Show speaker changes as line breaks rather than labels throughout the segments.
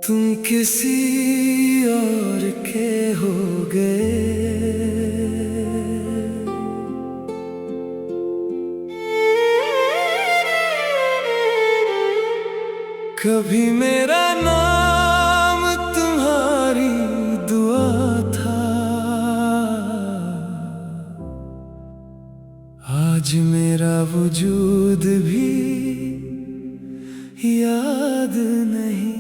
तुम किसी और के हो गए। कभी मेरा नाम तुम्हारी दुआ था, आज मेरा वजूद भी याद नहीं।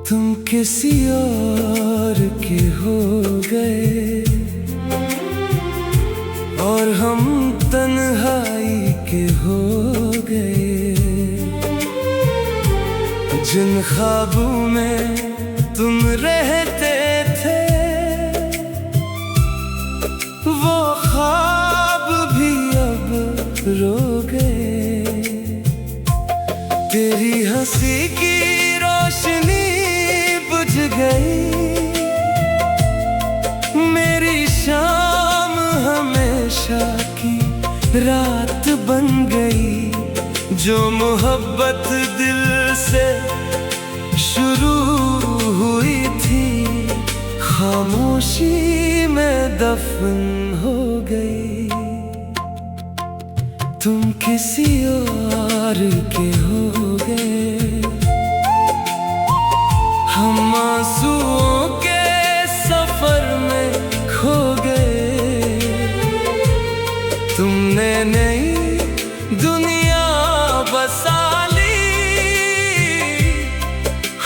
तुम किसी और के हो गए और हम तन्हाई के हो गए। जिन ख्वाबों में तुम रहते थे वो ख्वाब भी अब रो गए। तेरी हंसी की रोशनी बुझ गई, मेरी शाम हमेशा की रात बन गई। जो मोहब्बत दिल से शुरू हुई थी खामोशी में दफन हो गई। तुम किसी और के हो गए, हम आंसुओं के सफर में खो गए। तुमने नई दुनिया बसा ली,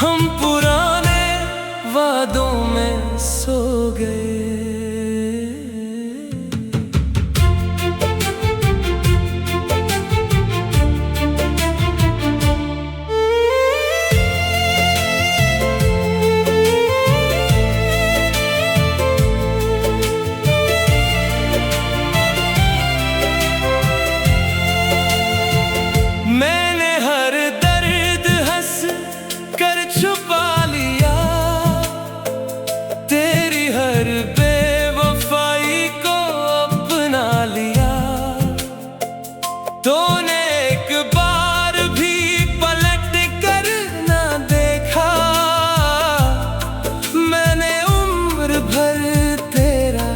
हम पुराने वादों में सो गए। छुपा लिया तेरी हर बेवफाई को अपना लिया। तूने एक बार भी पलट कर ना देखा, मैंने उम्र भर तेरा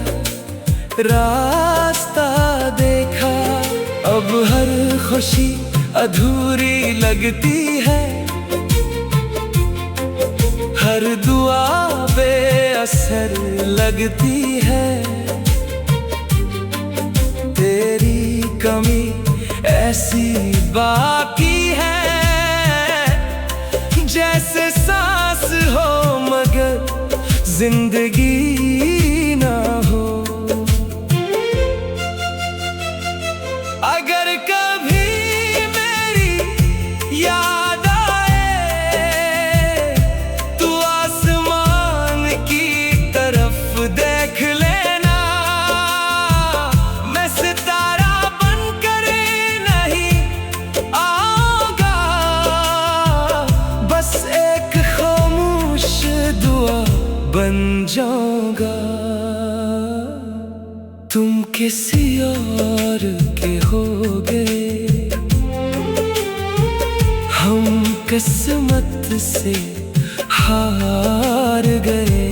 रास्ता देखा। अब हर खुशी अधूरी लगती है, हर दुआ बेअसर लगती है। तेरी कमी ऐसी बाकी है जैसे सांस हो मगर जिंदगी ना हो। अगर कभी मेरी याद देख लेना, मैं सितारा बनकर नहीं आऊंगा, बस एक खामोश दुआ बन जाऊंगा। तुम किसी और के हो गए, हम किस्मत से हार गए।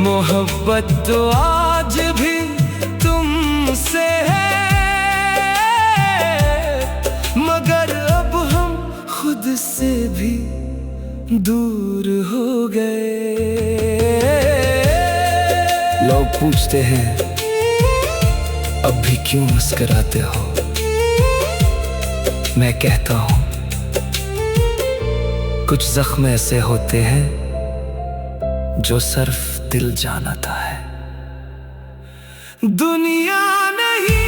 मोहब्बत तो आज भी तुमसे है, मगर अब हम खुद से भी दूर हो गए।
लोग पूछते हैं अब भी क्यों मुस्कुराते हो, मैं कहता हूं कुछ जख्म ऐसे होते हैं जो सिर्फ दिल जानता है।
दुनिया नहीं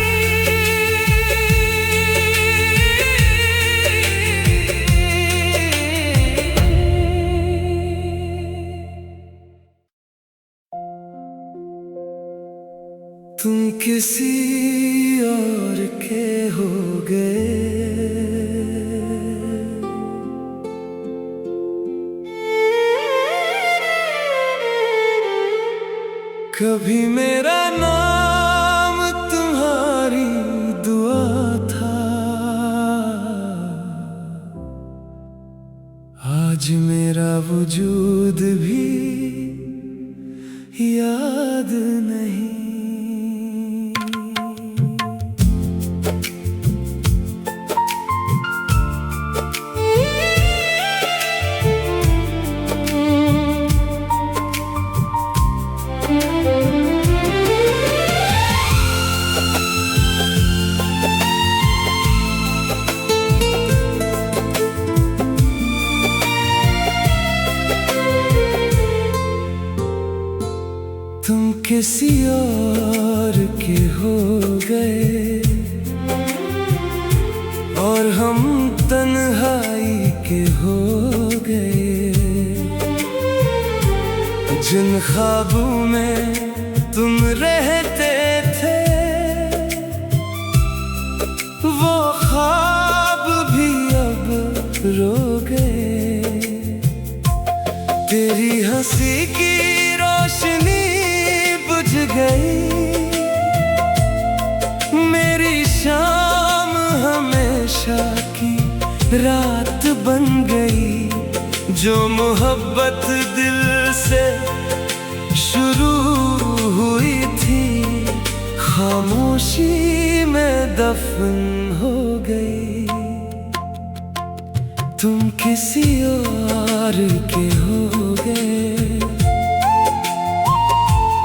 तुम किसी और के हो गए। कभी मेरा नाम तुम्हारी दुआ था, आज मेरा वजूद भी याद नहीं। तुम किसी और के हो गए और हम तन्हाई के हो गए। जिन ख्वाबों में तुम रहते थे वो ख्वाब भी अब रो गए। तेरी हंसी की रोशनी बुझ गई, मेरी शाम हमेशा की रात बन गई। जो मोहब्बत दिल से शुरू हुई थी खामोशी में दफन हो गई। तुम किसी और के हो गए,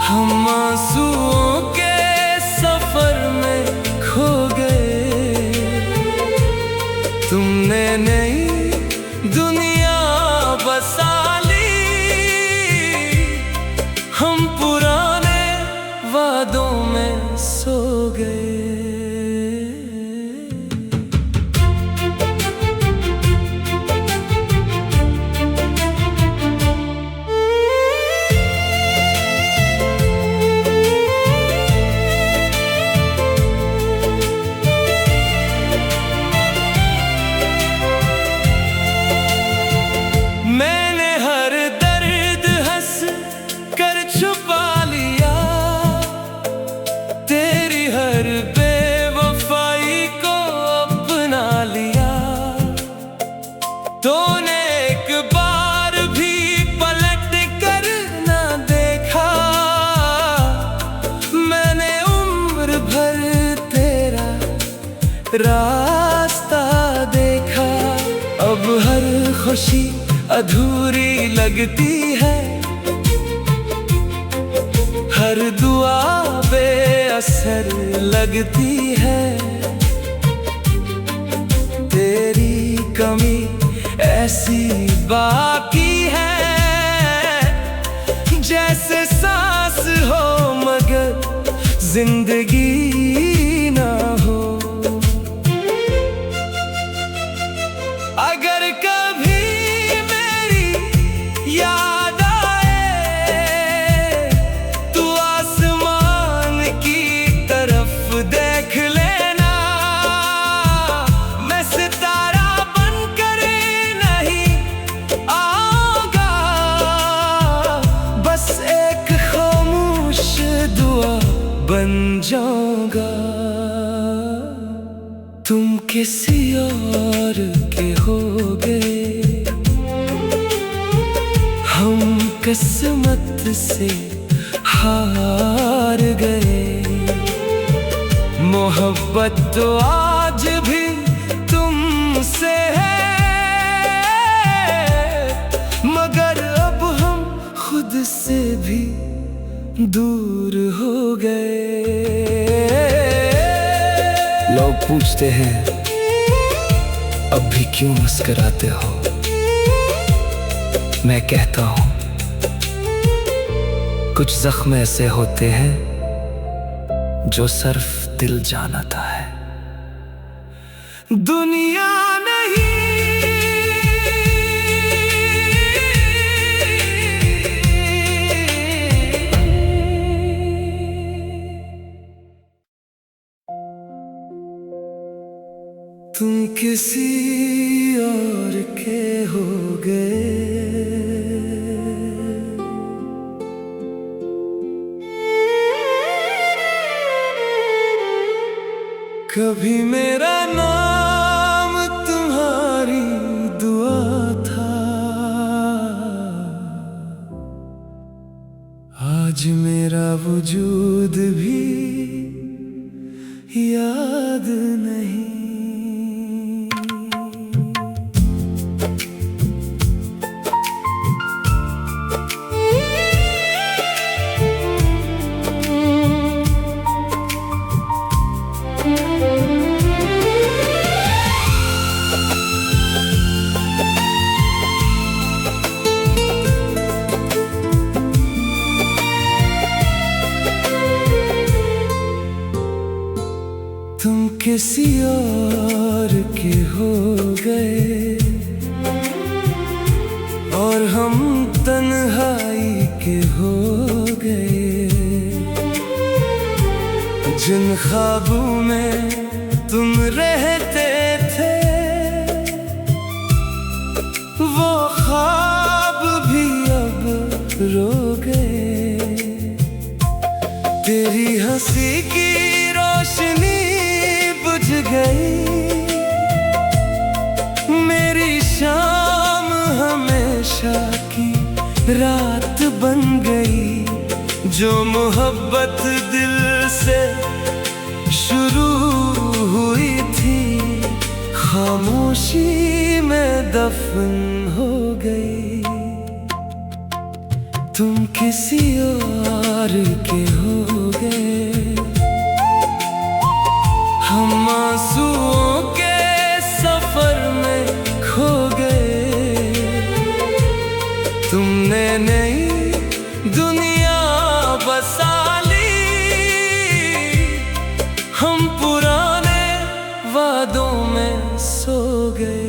हम आंसुओं के सफर में खो गए। तुमने नई दुनिया बसा ली, हम पुराने वादों में सो गए। छुपा लिया तेरी हर बेवफाई को अपना लिया। तूने एक बार भी पलट कर ना देखा, मैंने उम्र भर तेरा रास्ता देखा। अब हर खुशी अधूरी लगती है, हर दुआ बेअसर लगती है। तेरी कमी ऐसी बाकी है जैसे सांस हो मगर जिंदगी ना हो। अगर कभी मेरी याद देख लेना, मैं सितारा बनकर नहीं आऊंगा, बस एक खामोश दुआ बन जाऊंगा। तुम किसी और के हो गए, हम किस्मत से हार गए। मोहब्बत तो आज भी तुमसे है, मगर अब हम खुद से भी दूर हो गए। लोग पूछते हैं अब भी क्यों मुस्कुराते हो, मैं कहता हूँ कुछ जख्म ऐसे होते हैं जो सिर्फ दिल जानता है। दुनिया नहीं किसी और के हो गए। कभी मेरा नाम तुम्हारी दुआ था, आज मेरा वजूद भी याद नहीं। तुम किसी और के हो गए और हम तन्हाई के हो गए। जिन ख्वाबों में तुम रहते थे वो ख्वाब भी अब रो गए। तेरी हंसी की रोशनी बुझ गई, मेरी शाम हमेशा की रात बन गई। जो मोहब्बत दिल से शुरू हुई थी खामोशी में दफन हो गई। तुम किसी और के हो गए, हम आंसुओं के सफर में खो गए। तुमने नई दुनिया बसा ली, हम पुराने वादों में सो गए।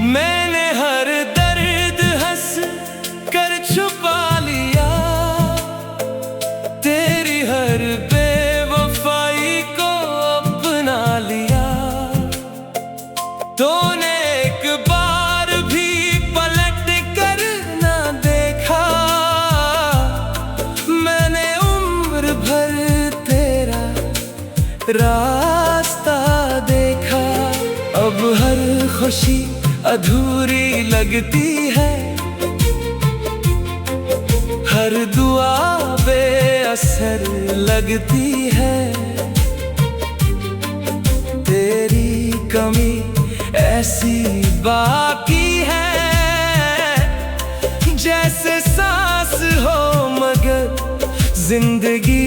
मैंने हर दर्द हंस कर छुपा लिया, तेरी हर बेवफाई को अपना लिया। तूने एक बार भी पलट कर ना देखा, मैंने उम्र भर तेरा रास्ता देखा। अब हर खुशी अधूरी लगती है, हर दुआ बेअसर लगती है। तेरी कमी ऐसी बाकी है जैसे सांस हो मगर जिंदगी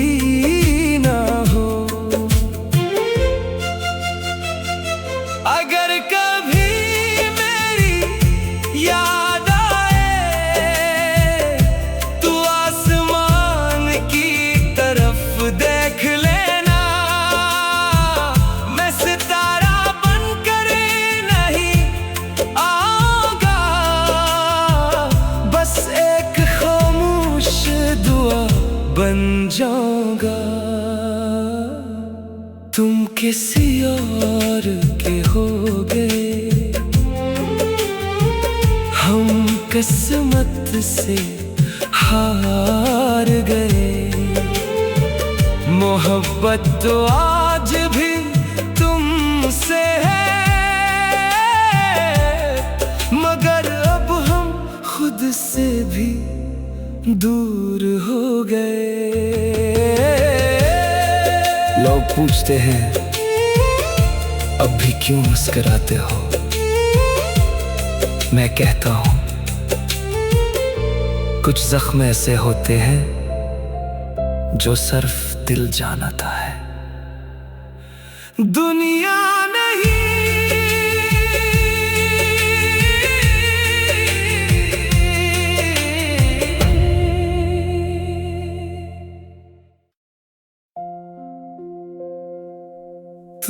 ना हो। अगर कभी याद आए तू आसमान की तरफ देख लेना। मैं सितारा बनकर नहीं आऊंगा, बस एक खामोश दुआ बन जाऊंगा। तुम किसी और के हो गए, हम किस्मत से हार गए। मोहब्बत तो आज भी तुमसे है, मगर अब हम खुद से भी दूर हो गए। लोग पूछते हैं अब भी क्यों मुस्कुराते हो, मैं कहता हूं कुछ जख्म ऐसे होते हैं जो सिर्फ दिल जानता है। दुनिया नहीं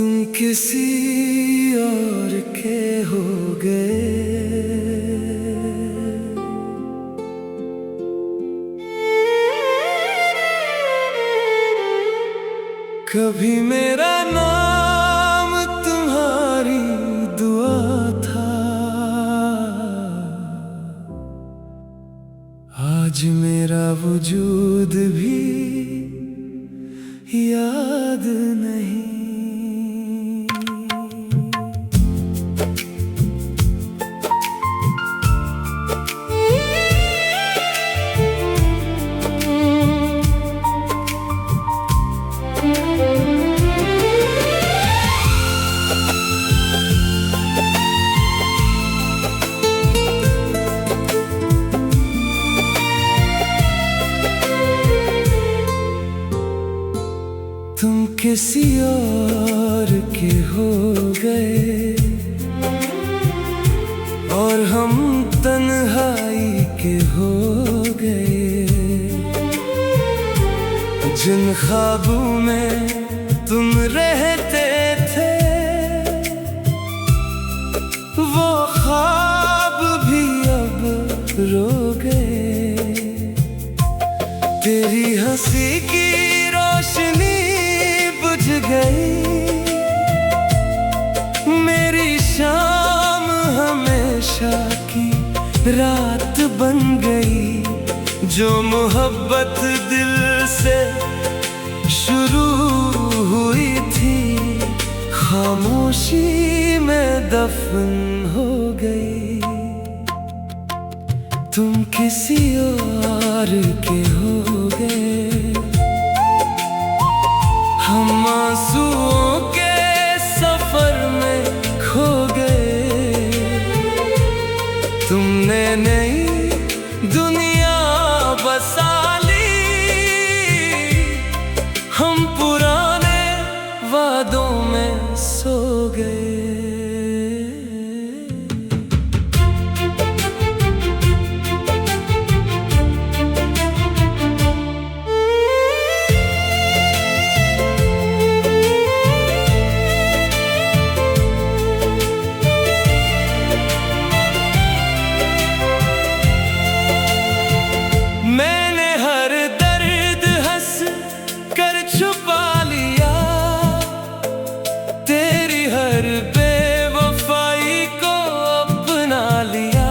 तुम किसी और के हो गए, कभी मेरा नाम तुम्हारी दुआ था, आज मेरा वजूद भी याद नहीं। तुम किसी और के हो गए और हम तन्हाई के हो गए। जिन ख्वाबों में तुम रहते थे वो ख्वाब भी अब रो गए। तेरी हंसी की रोशनी बुझ गई, मेरी शाम हमेशा की रात बन गई। जो मोहब्बत दिल से शुरू हुई थी खामोशी में दफन हो गई। तुम किसी और के हो गए, हम आंसुओं के सफर में खो गए। तुमने नई दुनिया बसा ली, हम पुराने वादों में सो गए। मैंने हर दर्द हंस कर छुपा लिया, तेरी हर बेवफाई को अपना लिया।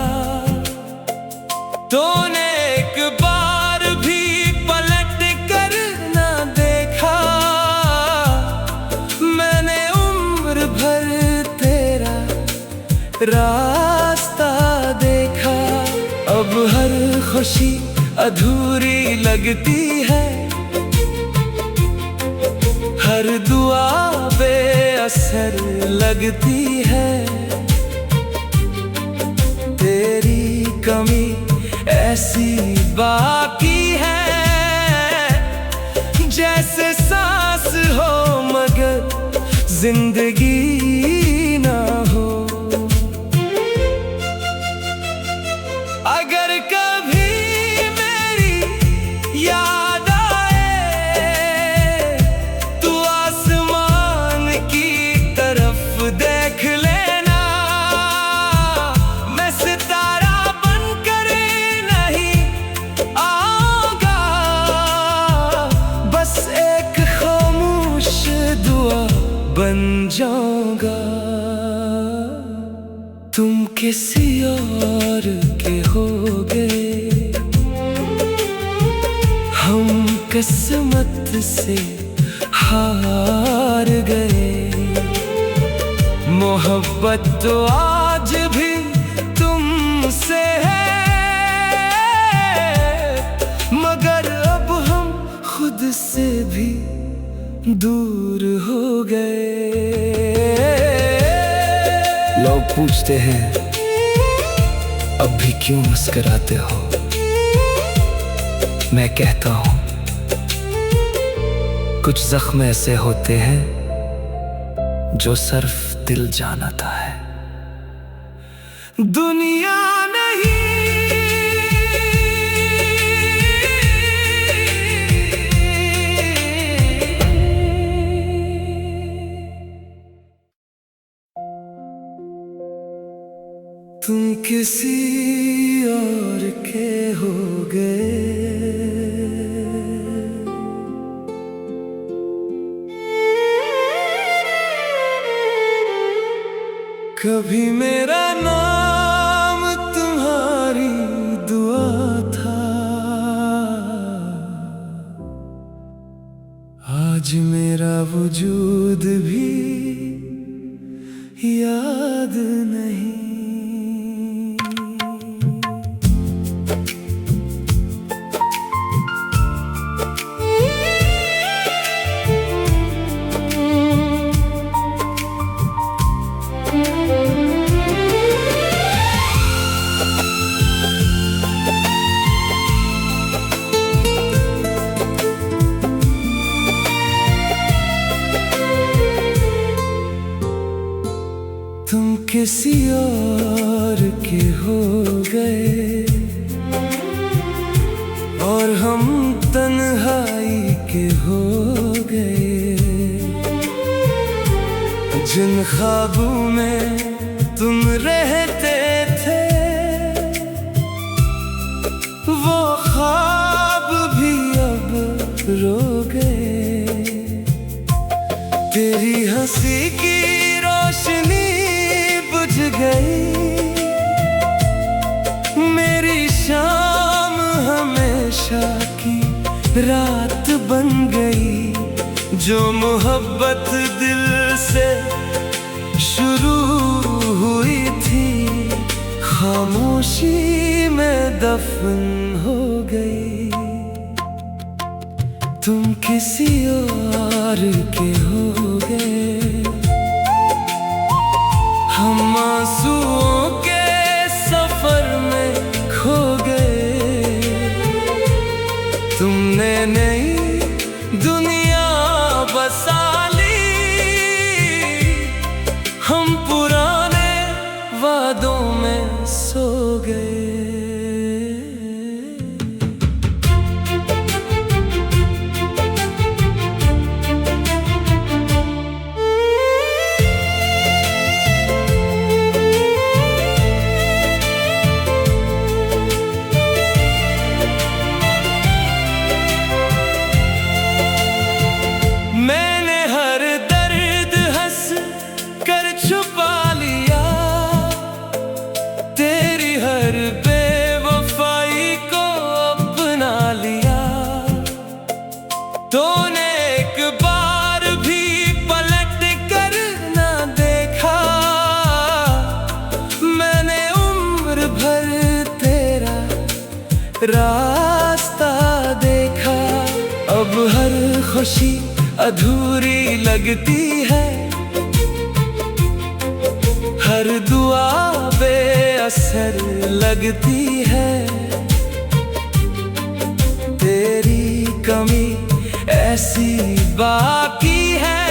तूने एक बार भी पलट कर ना देखा, मैंने उम्र भर तेरा रास्ता देखा। अब हर खुशी अधूरी लगती है, हर दुआ बेअसर लगती है। तेरी कमी ऐसी बाकी है जैसे सांस हो मगर जिंदगी ना हो। अगर कभी याद आए तू आसमान की तरफ देख लेना, मैं सितारा बनकर नहीं आऊंगा, बस एक खामोश दुआ बन जाऊंगा। तुम किसी और के हो गए, हम किस्मत से हार गए। मोहब्बत तो आज भी तुमसे है, मगर अब हम खुद से भी दूर हो गए। लोग पूछते हैं अब भी क्यों मुस्कुराते हो, मैं कहता हूं कुछ जख्म ऐसे होते हैं जो सिर्फ दिल जानता है। दुनिया नहीं तुम किसी और के हो गए, कभी मेरा नाम तुम्हारी दुआ था, आज मेरा वजूद भी याद नहीं। तुम किसी और के हो गए और हम तन्हाई के हो गए। जिन ख्वाबों में तुम रहते थे वो ख्वाब भी अब रो गए। तेरी हंसी की रोशनी बुझ गई, मेरी शाम हमेशा की रात बन गई। जो मोहब्बत दिल से शुरू हुई थी खामोशी में दफन हो गई। तुम किसी और के हो गए, हम आंसुओं के सफर में खो गए। तुमने नई दुनिया बसा ली, हम पुराने वादों में सो गए। बेवफाई को अपना लिया, तूने एक बार भी पलट कर ना देखा। मैंने उम्र भर तेरा रास्ता देखा। अब हर खुशी अधूरी लगती है, हर दुआ बेअसर लगती है। तेरी कमी ऐसी बाकी है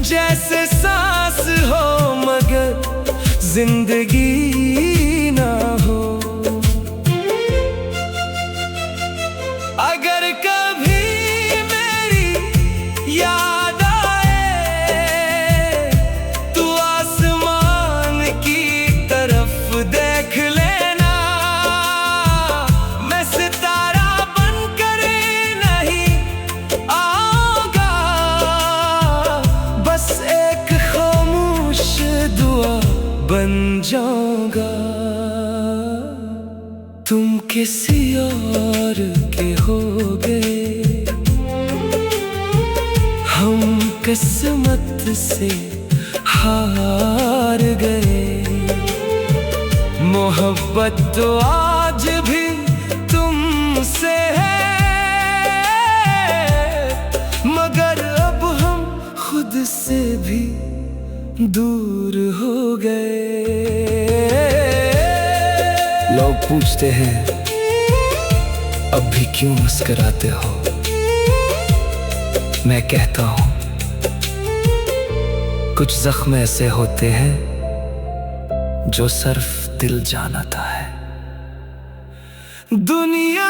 जैसे सांस हो मगर जिंदगी ना हो। अगर कभी मेरी याद देख लेना, मैं सितारा बनकर नहीं आऊंगा, बस एक खामोश दुआ बन जाऊंगा। तुम किसी और के हो गए, हम किस्मत से हार गए। मोहब्बत तो आज भी तुमसे है, मगर अब हम खुद से भी दूर हो गए। लोग पूछते हैं अब भी क्यों मुस्कुराते हो, मैं कहता हूँ कुछ जख्म ऐसे होते हैं जो सिर्फ दिल जानता है। दुनिया